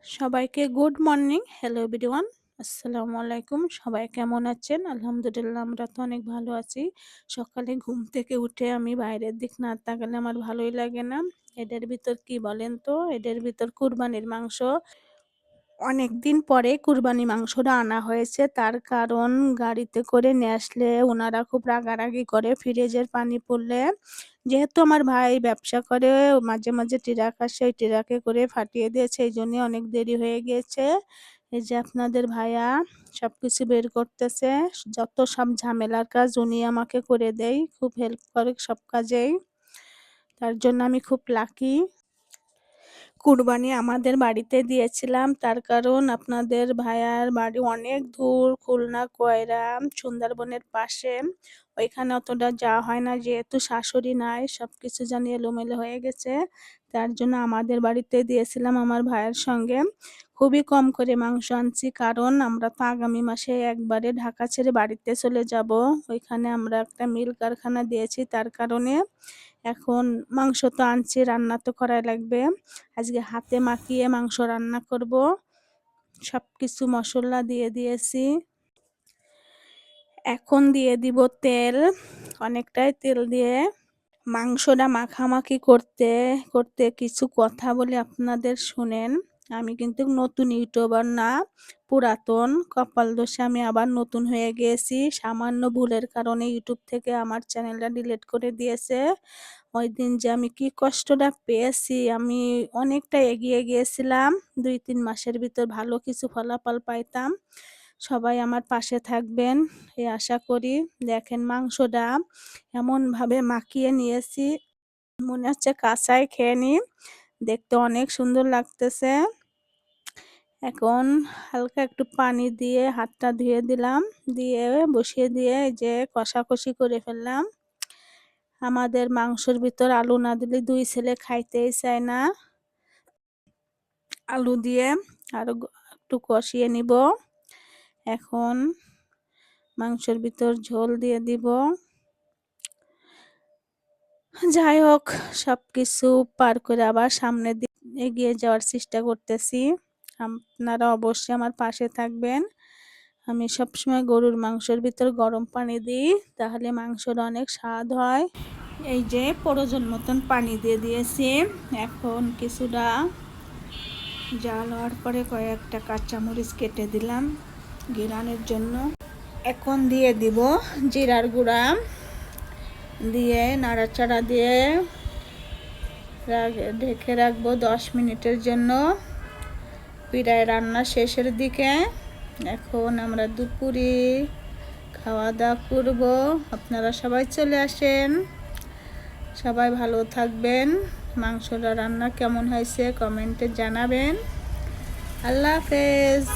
সবাইকে good morning. Hello everyone. আসসালামু আলাইকুম। সবাই কেমন আছেন? আলহামদুলিল্লাহ আমরা তো অনেক ভালো আছি। সকালে ঘুম থেকে উঠে আমি বাইরের দিক না তাকালে আমার ভালোই লাগে না। এটার ভিতর কি বলেন তো? এটার ভিতর কুরবানির মাংস। অনেকদিন পরে কুরবানি মাংসটা আনা হয়েছে। তার কারণ গাড়িতে করে নিয়ে আসলে উনারা খুব রাগারাগি করে ফ্রিজের পানি পড়লে। যেহেতু আমার ভাই ব্যবসা করে মাঝে, মাঝে ট্রাক আসে, ওই ট্রাকে করে ফাটিয়ে দিয়েছে। এইজন্যে অনেক দেরি হয়ে গিয়েছে। এই যে আপনাদের ভাইয়া সবকিছু বের করতেছে। যত সব ঝামেলার কাজ উনি আমাকে করে দেয়। খুব হেল্প করে সব কাজেই। তার জন্য আমি খুব লাকি। কুরবানি আমাদের বাড়িতে দিয়েছিলাম। তার কারণ আপনাদের ভাইয়ার বাড়ি অনেক দূর, খুলনা, কয়রা, সুন্দরবনের পাশে। ওইখানে অতটা যাওয়া হয় না, যেহেতু শাশুড়ি নাই, সবকিছু জানি এলোমেলো হয়ে গেছে। তার জন্য আমাদের বাড়িতে দিয়েছিলাম আমার ভাইয়ের সঙ্গে। খুবই কম করে মাংস আনছি, কারণ আমরা তো আগামী মাসে একবারে ঢাকা ছেড়ে বাড়িতে চলে যাব। ওইখানে আমরা একটা মিল কারখানা দিয়েছি, তার কারণে এখন মাংস তো আনছি, রান্না তো করাই লাগবে। আজকে হাতে মাখিয়ে মাংস রান্না করব। সবকিছু মশলা দিয়ে দিয়েছি। এখন দিয়ে দিব তেল, অনেকটাই তেল দিয়ে মাংসটা মাখামাখি করতে করতে কিছু কথা বলে আপনাদের শুনেন। আমি কিন্তু নতুন ইউটিউবার না, পুরাতন। কপাল দোষে আমি আবার নতুন হয়ে গিয়েছি। সামান্য ভুলের কারণে ইউটিউব থেকে আমার চ্যানেলটা ডিলিট করে দিয়েছে। ওই দিন যে আমি কি কষ্টটা পেয়েছি, আমি অনেকটা এগিয়ে গিয়েছিলাম। ২-৩ মাসের ভিতর ভালো কিছু ফলাফল পাইতাম। সবাই আমার পাশে থাকবেন এই আশা করি। দেখেন মাংসটা এমনভাবে মাখিয়ে নিয়েছি, মনে হচ্ছে কাঁচাই খেয়ে নিই। দেখতে অনেক সুন্দর লাগতেছে। এখন হালকা একটু পানি দিয়ে হাতটা ধুয়ে দিলাম, দিয়ে বসিয়ে দিয়ে এই যে কষাকষি করে ফেললাম। আমাদের মাংসের ভিতর আলু না দিলে ২ ছেলে খাইতেই চায় না। আলু দিয়ে আরো একটু কষিয়ে নিব। এখন মাংসের ভিতর ঝোল দিয়ে দিব। যাই হোক, সবকিছু পার করে আবার সামনের দিকে এগিয়ে যাওয়ার চেষ্টা করতেছি। আপনারা অবশ্যই আমার পাশে থাকবেন। আমি সবসময় গরুর মাংসের ভিতর গরম পানি দিই, তাহলে মাংসটা অনেক স্বাদ হয়। এই যে প্রয়োজন মতন পানি দিয়ে দিয়েছি। এখন কিছুটা জাল হওয়ার পরে কয়েকটা কাঁচামরিচ কেটে দিলাম ঘ্রাণের জন্য। এখন দিয়ে দিব জিরার গুঁড়া, দিয়ে নাড়াচাড়া দিয়ে ঢেকে রাখবো 10 মিনিটের জন্য। প্রায় রান্না শেষের দিকে। এখন আমরা দুপুরে খাওয়া দাওয়া করব। আপনারা সবাই চলে আসেন। সবাই ভালো থাকবেন। মাংসটা রান্না কেমন হয়েছে কমেন্টে জানাবেন। আল্লাহ হাফেজ।